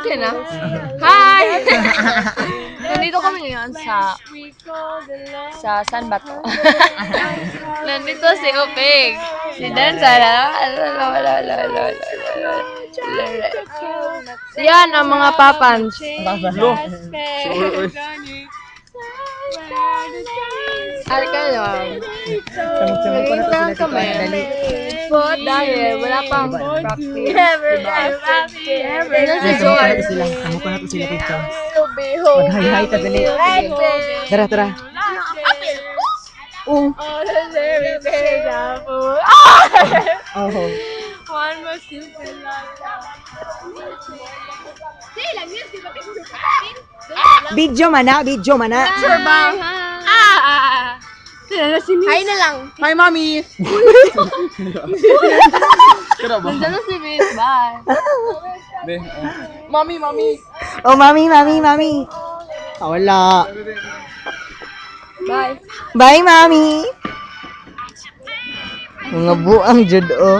Okay na? Hi! Nandito kami ngayon sa saan ba to? Nandito si Upig. Si Densa. Yan ang mga papans. Alkalo. Naging prank kami. Dahil wala pang practice. Diba? Si George. Kamukha na to sila dito. Behold. Mag-hi-hi ta dali. Tara, tara. Oh. Oh. One more simple love. Video mana, video mana. Sure ba? Hi na lang. Hi, Mommy! Nandiyan na si Miss. Bye. Mommy, Mommy! Oh, mami, mami, mami. Ah, wala. Bye. Bye, mami. Mga buang jud oh.